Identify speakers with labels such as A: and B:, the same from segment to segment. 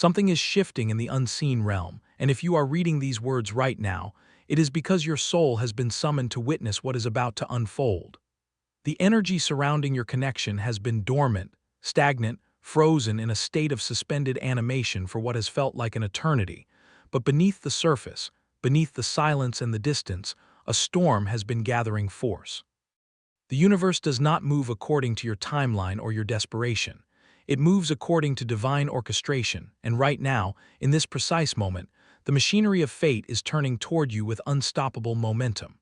A: Something is shifting in the unseen realm, and if you are reading these words right now, it is because your soul has been summoned to witness what is about to unfold. The energy surrounding your connection has been dormant, stagnant, frozen in a state of suspended animation for what has felt like an eternity. But beneath the surface, beneath the silence and the distance, a storm has been gathering force. The universe does not move according to your timeline or your desperation. It moves according to divine orchestration, and right now, in this precise moment, the machinery of fate is turning toward you with unstoppable momentum.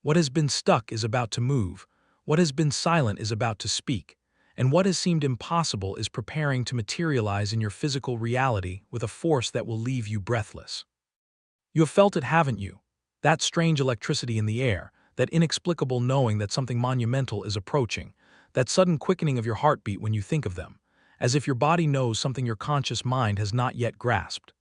A: What has been stuck is about to move, what has been silent is about to speak, and what has seemed impossible is preparing to materialize in your physical reality with a force that will leave you breathless. You have felt it, haven't you? That strange electricity in the air, that inexplicable knowing that something monumental is approaching, that sudden quickening of your heartbeat when you think of them, as if your body knows something your conscious mind has not yet grasped.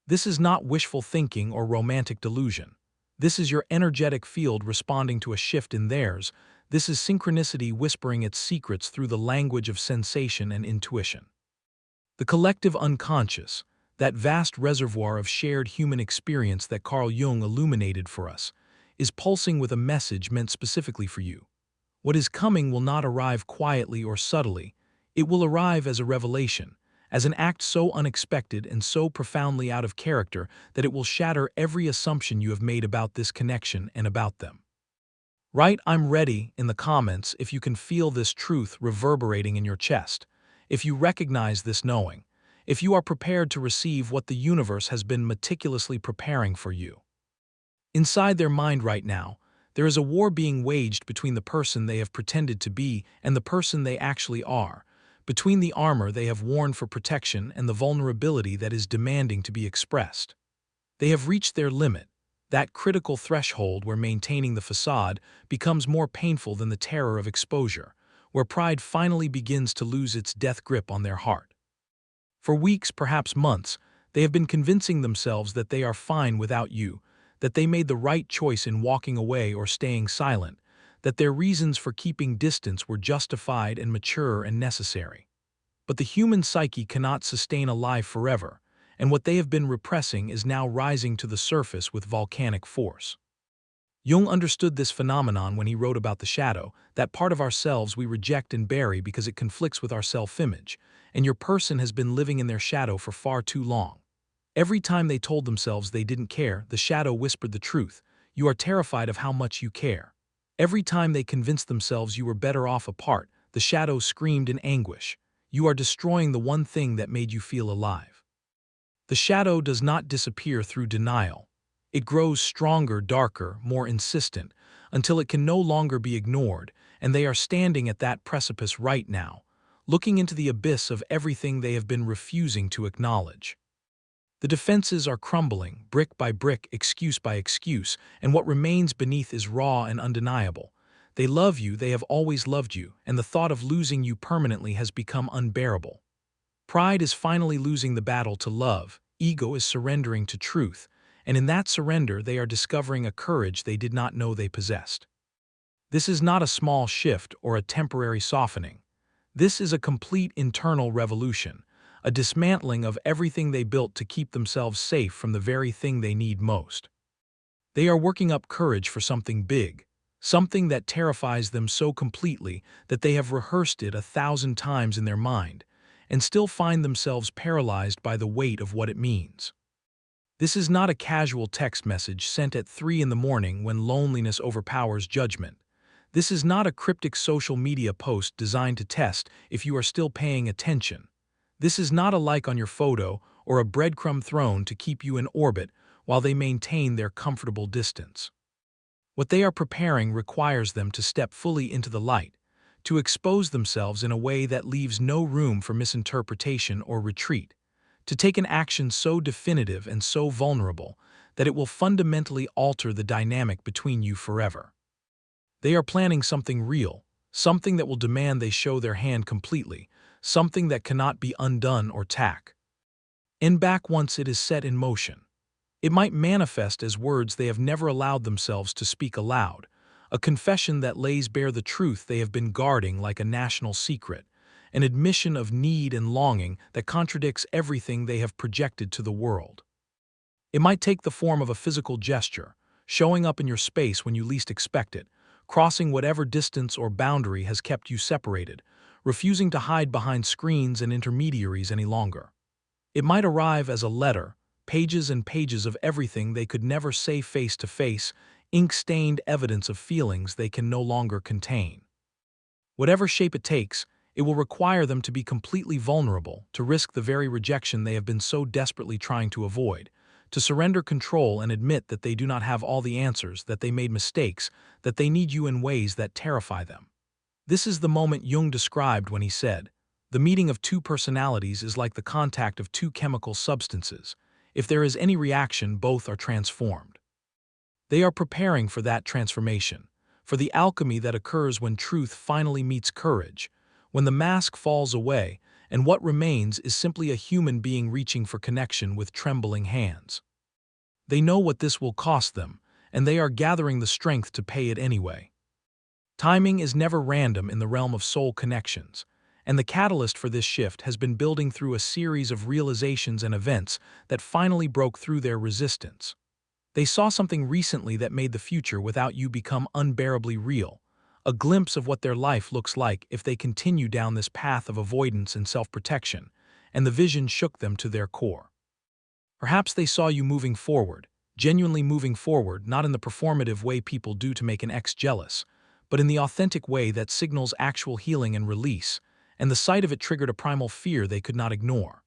A: This is not wishful thinking or romantic delusion. This is your energetic field responding to a shift in theirs. This is synchronicity whispering its secrets through the language of sensation and intuition. The collective unconscious, that vast reservoir of shared human experience that Carl Jung illuminated for us, is pulsing with a message meant specifically for you. What is coming will not arrive quietly or subtly. It will arrive as a revelation, as an act so unexpected and so profoundly out of character that it will shatter every assumption you have made about this connection and about them. Write "I'm ready" in the comments if you can feel this truth reverberating in your chest, if you recognize this knowing, if you are prepared to receive what the universe has been meticulously preparing for you. Inside their mind right now, there is a war being waged between the person they have pretended to be and the person they actually are, between the armor they have worn for protection and the vulnerability that is demanding to be expressed. They have reached their limit, that critical threshold where maintaining the facade becomes more painful than the terror of exposure, where pride finally begins to lose its death grip on their heart. For weeks, perhaps months, they have been convincing themselves that they are fine without you, that they made the right choice in walking away or staying silent, that their reasons for keeping distance were justified and mature and necessary. But the human psyche cannot sustain a lie forever, and what they have been repressing is now rising to the surface with volcanic force. Jung understood this phenomenon when he wrote about the shadow, that part of ourselves we reject and bury because it conflicts with our self-image, and your person has been living in their shadow for far too long. Every time they told themselves they didn't care, the shadow whispered the truth: you are terrified of how much you care. Every time they convinced themselves you were better off apart, the shadow screamed in anguish: you are destroying the one thing that made you feel alive. The shadow does not disappear through denial. It grows stronger, darker, more insistent, until it can no longer be ignored, and they are standing at that precipice right now, looking into the abyss of everything they have been refusing to acknowledge. The defenses are crumbling, brick by brick, excuse by excuse, and what remains beneath is raw and undeniable. They love you, they have always loved you, and the thought of losing you permanently has become unbearable. Pride is finally losing the battle to love, ego is surrendering to truth, and in that surrender they are discovering a courage they did not know they possessed. This is not a small shift or a temporary softening. This is a complete internal revolution, a dismantling of everything they built to keep themselves safe from the very thing they need most. They are working up courage for something big, something that terrifies them so completely that they have rehearsed it 1,000 times in their mind, and still find themselves paralyzed by the weight of what it means. This is not a casual text message sent at 3 in the morning when loneliness overpowers judgment. This is not a cryptic social media post designed to test if you are still paying attention. This is not a like on your photo or a breadcrumb thrown to keep you in orbit while they maintain their comfortable distance. What they are preparing requires them to step fully into the light, to expose themselves in a way that leaves no room for misinterpretation or retreat, to take an action so definitive and so vulnerable that it will fundamentally alter the dynamic between you forever. They are planning something real, something that will demand they show their hand completely, something that cannot be undone or tack. And back once it is set in motion. It might manifest as words they have never allowed themselves to speak aloud, a confession that lays bare the truth they have been guarding like a national secret, an admission of need and longing that contradicts everything they have projected to the world. It might take the form of a physical gesture, showing up in your space when you least expect it, crossing whatever distance or boundary has kept you separated, refusing to hide behind screens and intermediaries any longer. It might arrive as a letter, pages and pages of everything they could never say face to face, ink-stained evidence of feelings they can no longer contain. Whatever shape it takes, it will require them to be completely vulnerable, to risk the very rejection they have been so desperately trying to avoid, to surrender control and admit that they do not have all the answers, that they made mistakes, that they need you in ways that terrify them. This is the moment Jung described when he said, "The meeting of two personalities is like the contact of two chemical substances. If there is any reaction, both are transformed." They are preparing for that transformation, for the alchemy that occurs when truth finally meets courage, when the mask falls away and what remains is simply a human being reaching for connection with trembling hands. They know what this will cost them, and they are gathering the strength to pay it anyway. Timing is never random in the realm of soul connections, and the catalyst for this shift has been building through a series of realizations and events that finally broke through their resistance. They saw something recently that made the future without you become unbearably real, a glimpse of what their life looks like if they continue down this path of avoidance and self-protection, and the vision shook them to their core. Perhaps they saw you moving forward, genuinely moving forward, not in the performative way people do to make an ex jealous, but in the authentic way that signals actual healing and release, and the sight of it triggered a primal fear they could not ignore.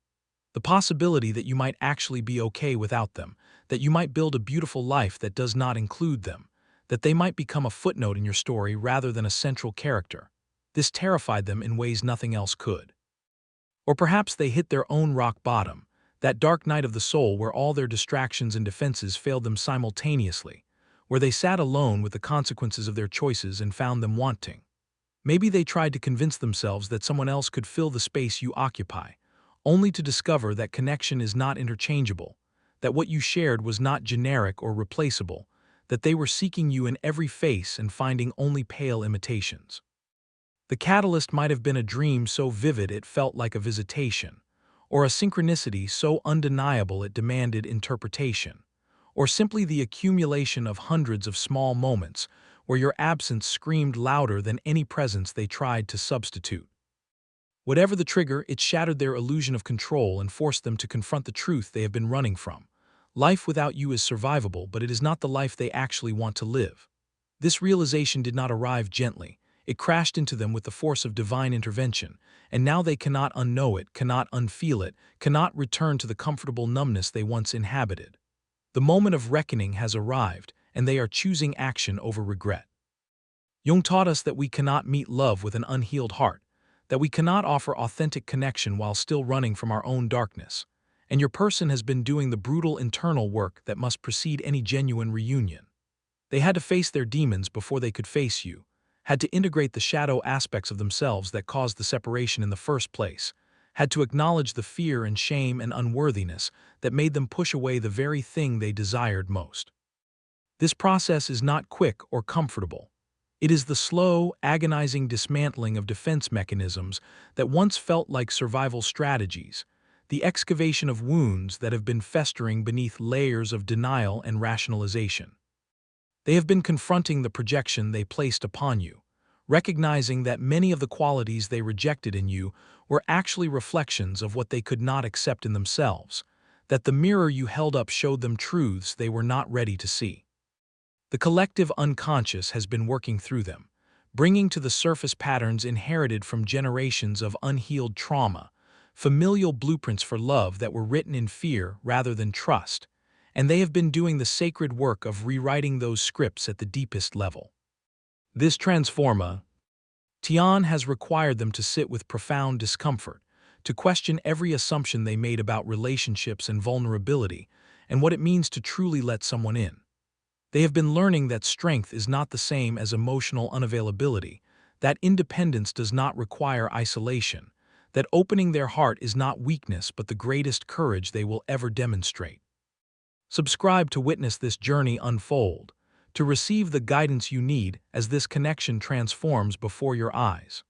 A: The possibility that you might actually be okay without them, that you might build a beautiful life that does not include them, that they might become a footnote in your story rather than a central character. This terrified them in ways nothing else could. Or perhaps they hit their own rock bottom, that dark night of the soul where all their distractions and defenses failed them simultaneously, where they sat alone with the consequences of their choices and found them wanting. Maybe they tried to convince themselves that someone else could fill the space you occupy, only to discover that connection is not interchangeable, that what you shared was not generic or replaceable, that they were seeking you in every face and finding only pale imitations. The catalyst might have been a dream so vivid it felt like a visitation, or a synchronicity so undeniable it demanded interpretation, or simply the accumulation of hundreds of small moments where your absence screamed louder than any presence they tried to substitute. Whatever the trigger, it shattered their illusion of control and forced them to confront the truth they have been running from. Life without you is survivable, but it is not the life they actually want to live. This realization did not arrive gently. It crashed into them with the force of divine intervention, and now they cannot unknow it, cannot unfeel it, cannot return to the comfortable numbness they once inhabited. The moment of reckoning has arrived, and they are choosing action over regret. Jung taught us that we cannot meet love with an unhealed heart, that we cannot offer authentic connection while still running from our own darkness, and your person has been doing the brutal internal work that must precede any genuine reunion. They had to face their demons before they could face you, had to integrate the shadow aspects of themselves that caused the separation in the first place, had to acknowledge the fear and shame and unworthiness that made them push away the very thing they desired most. This process is not quick or comfortable. It is the slow, agonizing dismantling of defense mechanisms that once felt like survival strategies, the excavation of wounds that have been festering beneath layers of denial and rationalization. They have been confronting the projection they placed upon you, recognizing that many of the qualities they rejected in you were actually reflections of what they could not accept in themselves, that the mirror you held up showed them truths they were not ready to see. The collective unconscious has been working through them, bringing to the surface patterns inherited from generations of unhealed trauma, familial blueprints for love that were written in fear rather than trust, and they have been doing the sacred work of rewriting those scripts at the deepest level. This transformation has required them to sit with profound discomfort, to question every assumption they made about relationships and vulnerability, and what it means to truly let someone in. They have been learning that strength is not the same as emotional unavailability, that independence does not require isolation, that opening their heart is not weakness but the greatest courage they will ever demonstrate. Subscribe to witness this journey unfold, to receive the guidance you need as this connection transforms before your eyes.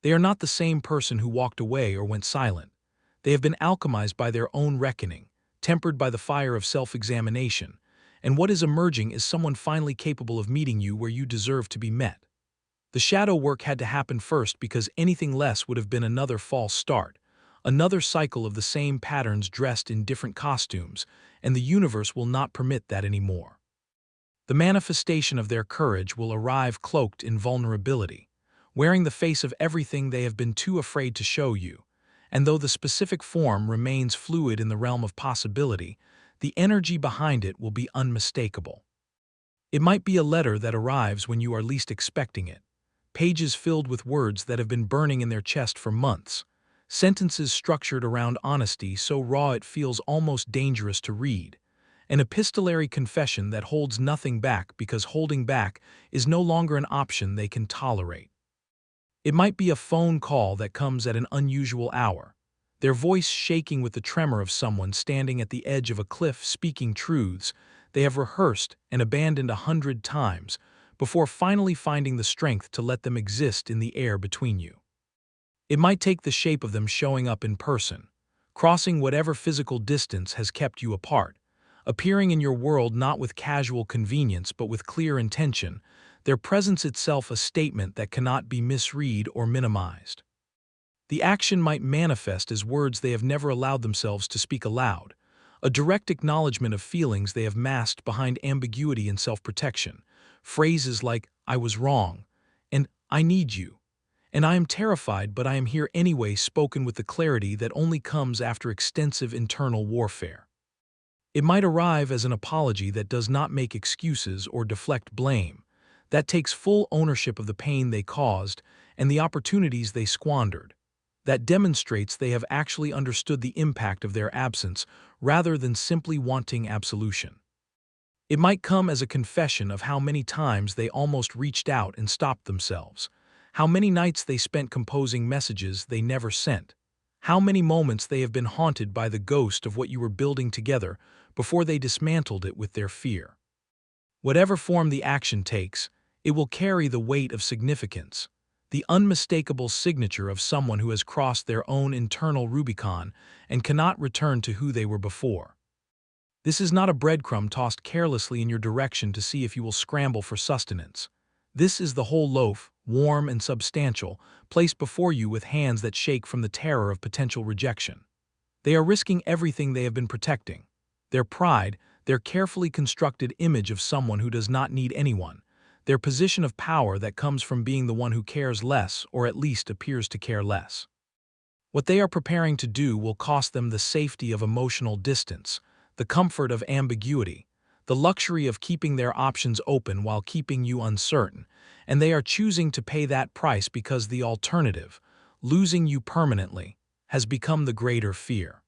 A: They are not the same person who walked away or went silent. They have been alchemized by their own reckoning, tempered by the fire of self-examination, and what is emerging is someone finally capable of meeting you where you deserve to be met. The shadow work had to happen first because anything less would have been another false start, another cycle of the same patterns dressed in different costumes, and the universe will not permit that anymore. The manifestation of their courage will arrive cloaked in vulnerability, wearing the face of everything they have been too afraid to show you, and though the specific form remains fluid in the realm of possibility, the energy behind it will be unmistakable. It might be a letter that arrives when you are least expecting it, pages filled with words that have been burning in their chest for months, sentences structured around honesty so raw it feels almost dangerous to read, an epistolary confession that holds nothing back because holding back is no longer an option they can tolerate. It might be a phone call that comes at an unusual hour, their voice shaking with the tremor of someone standing at the edge of a cliff speaking truths they have rehearsed and abandoned 100 times before finally finding the strength to let them exist in the air between you. It might take the shape of them showing up in person, crossing whatever physical distance has kept you apart, appearing in your world not with casual convenience but with clear intention, their presence itself a statement that cannot be misread or minimized. The action might manifest as words they have never allowed themselves to speak aloud, a direct acknowledgement of feelings they have masked behind ambiguity and self-protection, phrases like, "I was wrong," and "I need you," and "I am terrified but I am here anyway," spoken with the clarity that only comes after extensive internal warfare. It might arrive as an apology that does not make excuses or deflect blame, that takes full ownership of the pain they caused and the opportunities they squandered, that demonstrates they have actually understood the impact of their absence rather than simply wanting absolution. It might come as a confession of how many times they almost reached out and stopped themselves, how many nights they spent composing messages they never sent, how many moments they have been haunted by the ghost of what you were building together before they dismantled it with their fear. Whatever form the action takes, it will carry the weight of significance, the unmistakable signature of someone who has crossed their own internal Rubicon and cannot return to who they were before. This is not a breadcrumb tossed carelessly in your direction to see if you will scramble for sustenance. This is the whole loaf, warm and substantial, placed before you with hands that shake from the terror of potential rejection. They are risking everything they have been protecting: their pride, their carefully constructed image of someone who does not need anyone, their position of power that comes from being the one who cares less or at least appears to care less. What they are preparing to do will cost them the safety of emotional distance, the comfort of ambiguity, the luxury of keeping their options open while keeping you uncertain, and they are choosing to pay that price because the alternative, losing you permanently, has become the greater fear.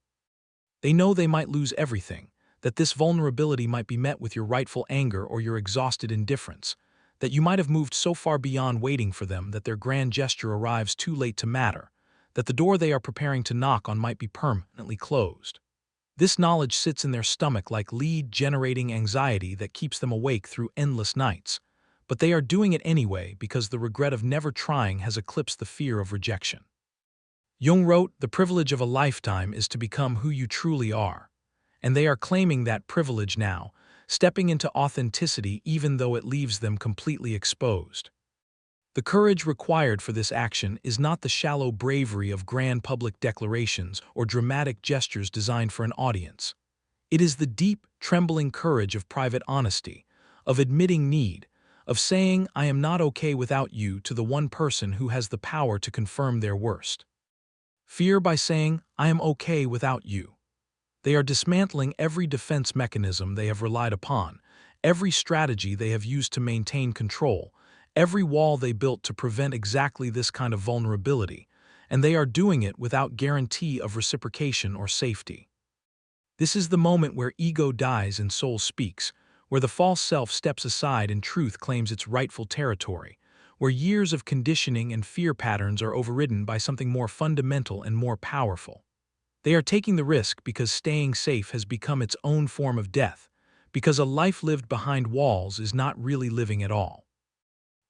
A: They know they might lose everything, that this vulnerability might be met with your rightful anger or your exhausted indifference, that you might have moved so far beyond waiting for them that their grand gesture arrives too late to matter, that the door they are preparing to knock on might be permanently closed. This knowledge sits in their stomach like lead-generating anxiety that keeps them awake through endless nights, but they are doing it anyway because the regret of never trying has eclipsed the fear of rejection. Jung wrote, "The privilege of a lifetime is to become who you truly are," and they are claiming that privilege now, stepping into authenticity even though it leaves them completely exposed. The courage required for this action is not the shallow bravery of grand public declarations or dramatic gestures designed for an audience. It is the deep, trembling courage of private honesty, of admitting need, of saying, "I am not okay without you" to the one person who has the power to confirm their worst. Fear by saying, "I am okay without you." They are dismantling every defense mechanism they have relied upon, every strategy they have used to maintain control, every wall they built to prevent exactly this kind of vulnerability, and they are doing it without guarantee of reciprocation or safety. This is the moment where ego dies and soul speaks, where the false self steps aside and truth claims its rightful territory, where years of conditioning and fear patterns are overridden by something more fundamental and more powerful. They are taking the risk because staying safe has become its own form of death, because a life lived behind walls is not really living at all.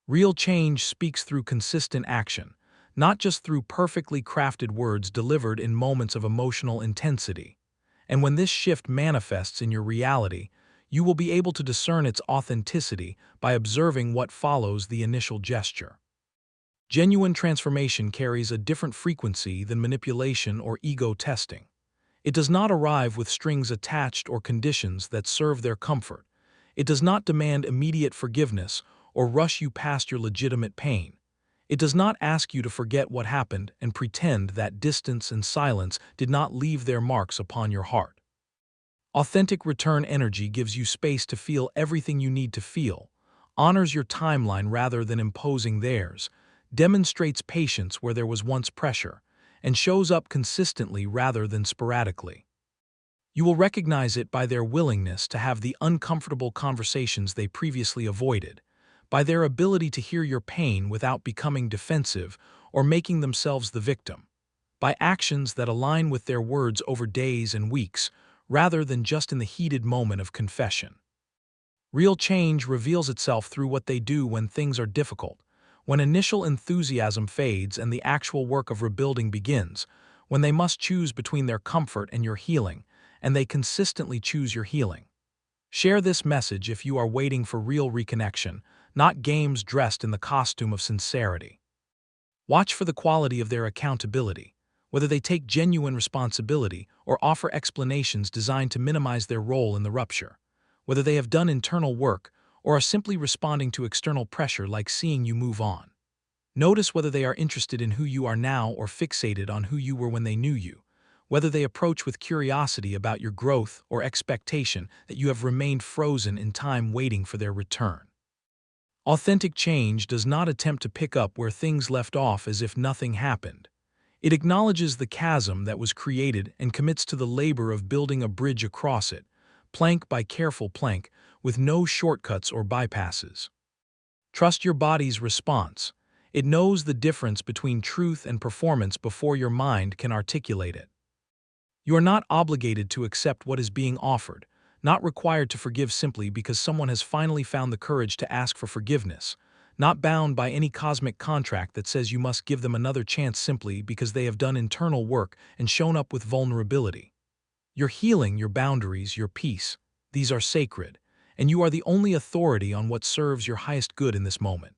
A: Real change speaks through consistent action, not just through perfectly crafted words delivered in moments of emotional intensity. And when this shift manifests in your reality, you will be able to discern its authenticity by observing what follows the initial gesture. Genuine transformation carries a different frequency than manipulation or ego testing. It does not arrive with strings attached or conditions that serve their comfort. It does not demand immediate forgiveness or rush you past your legitimate pain. It does not ask you to forget what happened and pretend that distance and silence did not leave their marks upon your heart. Authentic return energy gives you space to feel everything you need to feel, honors your timeline rather than imposing theirs, demonstrates patience where there was once pressure, and shows up consistently rather than sporadically. You will recognize it by their willingness to have the uncomfortable conversations they previously avoided, by their ability to hear your pain without becoming defensive or making themselves the victim, by actions that align with their words over days and weeks, rather than just in the heated moment of confession. Real change reveals itself through what they do when things are difficult, when initial enthusiasm fades and the actual work of rebuilding begins, when they must choose between their comfort and your healing, and they consistently choose your healing. Share this message if you are waiting for real reconnection, not games dressed in the costume of sincerity. Watch for the quality of their accountability, whether they take genuine responsibility or offer explanations designed to minimize their role in the rupture, whether they have done internal work or are simply responding to external pressure like seeing you move on. Notice whether they are interested in who you are now or fixated on who you were when they knew you, whether they approach with curiosity about your growth or expectation that you have remained frozen in time waiting for their return. Authentic change does not attempt to pick up where things left off as if nothing happened. It acknowledges the chasm that was created and commits to the labor of building a bridge across it, plank by careful plank, with no shortcuts or bypasses. Trust your body's response. It knows the difference between truth and performance before your mind can articulate it. You are not obligated to accept what is being offered, not required to forgive simply because someone has finally found the courage to ask for forgiveness, not bound by any cosmic contract that says you must give them another chance simply because they have done internal work and shown up with vulnerability. Your healing, your boundaries, your peace, these are sacred, and you are the only authority on what serves your highest good in this moment.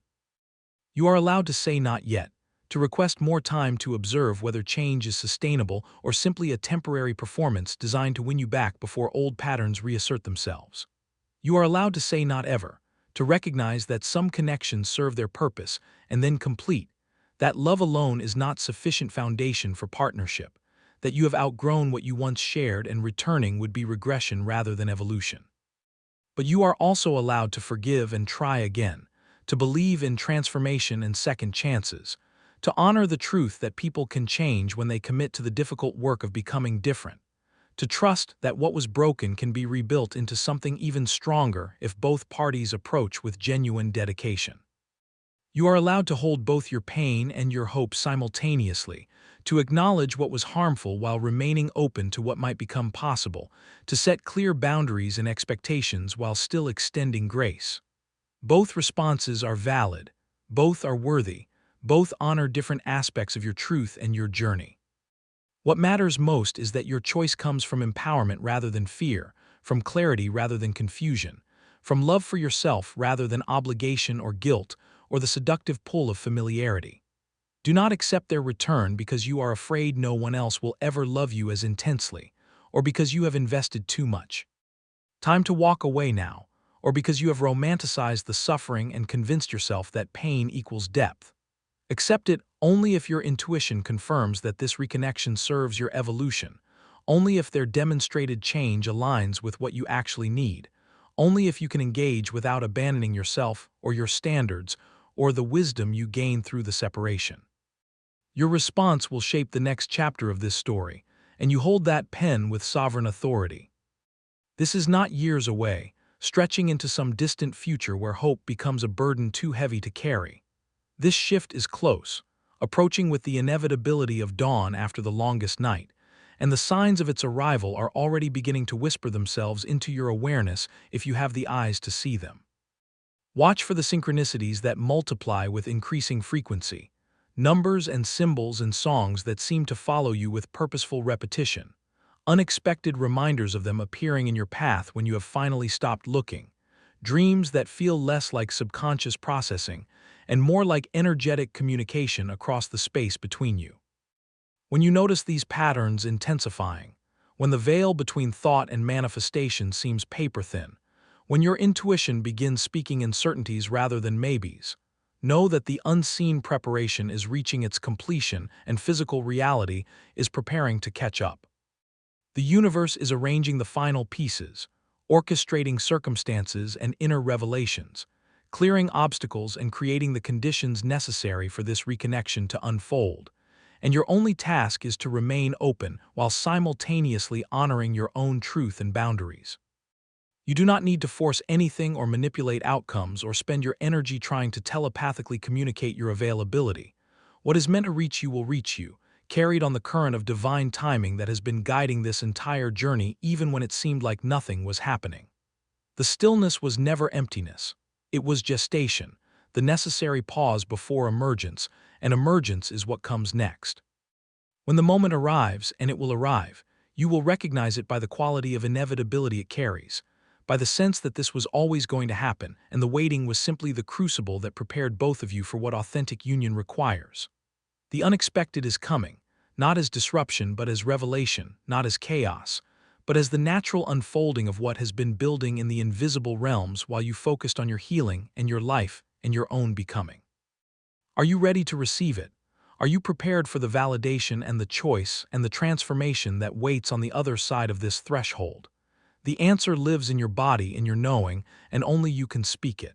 A: You are allowed to say not yet, to request more time to observe whether change is sustainable or simply a temporary performance designed to win you back before old patterns reassert themselves. You are allowed to say not ever, to recognize that some connections serve their purpose and then complete, that love alone is not sufficient foundation for partnership, that you have outgrown what you once shared and returning would be regression rather than evolution. But you are also allowed to forgive and try again, to believe in transformation and second chances, to honor the truth that people can change when they commit to the difficult work of becoming different, to trust that what was broken can be rebuilt into something even stronger if both parties approach with genuine dedication. You are allowed to hold both your pain and your hope simultaneously, to acknowledge what was harmful while remaining open to what might become possible, to set clear boundaries and expectations while still extending grace. Both responses are valid, both are worthy, both honor different aspects of your truth and your journey. What matters most is that your choice comes from empowerment rather than fear, from clarity rather than confusion, from love for yourself rather than obligation or guilt, or the seductive pull of familiarity. Do not accept their return because you are afraid no one else will ever love you as intensely, or because you have invested too much. Time to walk away now, or because you have romanticized the suffering and convinced yourself that pain equals depth. Accept it only if your intuition confirms that this reconnection serves your evolution, only if their demonstrated change aligns with what you actually need, only if you can engage without abandoning yourself or your standards or the wisdom you gain through the separation. Your response will shape the next chapter of this story, and you hold that pen with sovereign authority. This is not years away, stretching into some distant future where hope becomes a burden too heavy to carry. This shift is close, approaching with the inevitability of dawn after the longest night, and the signs of its arrival are already beginning to whisper themselves into your awareness if you have the eyes to see them. Watch for the synchronicities that multiply with increasing frequency, numbers and symbols and songs that seem to follow you with purposeful repetition, unexpected reminders of them appearing in your path when you have finally stopped looking, dreams that feel less like subconscious processing and more like energetic communication across the space between you. When you notice these patterns intensifying, when the veil between thought and manifestation seems paper-thin, when your intuition begins speaking in certainties rather than maybes, know that the unseen preparation is reaching its completion and physical reality is preparing to catch up. The universe is arranging the final pieces, orchestrating circumstances and inner revelations, clearing obstacles and creating the conditions necessary for this reconnection to unfold. And your only task is to remain open while simultaneously honoring your own truth and boundaries. You do not need to force anything or manipulate outcomes or spend your energy trying to telepathically communicate your availability. What is meant to reach you will reach you, carried on the current of divine timing that has been guiding this entire journey even when it seemed like nothing was happening. The stillness was never emptiness. It was gestation, the necessary pause before emergence, and emergence is what comes next. When the moment arrives, and it will arrive, you will recognize it by the quality of inevitability it carries, by the sense that this was always going to happen, and the waiting was simply the crucible that prepared both of you for what authentic union requires. The unexpected is coming, not as disruption but as revelation, not as chaos, but as the natural unfolding of what has been building in the invisible realms while you focused on your healing and your life and your own becoming. Are you ready to receive it? Are you prepared for the validation and the choice and the transformation that waits on the other side of this threshold? The answer lives in your body, in your knowing, and only you can speak it.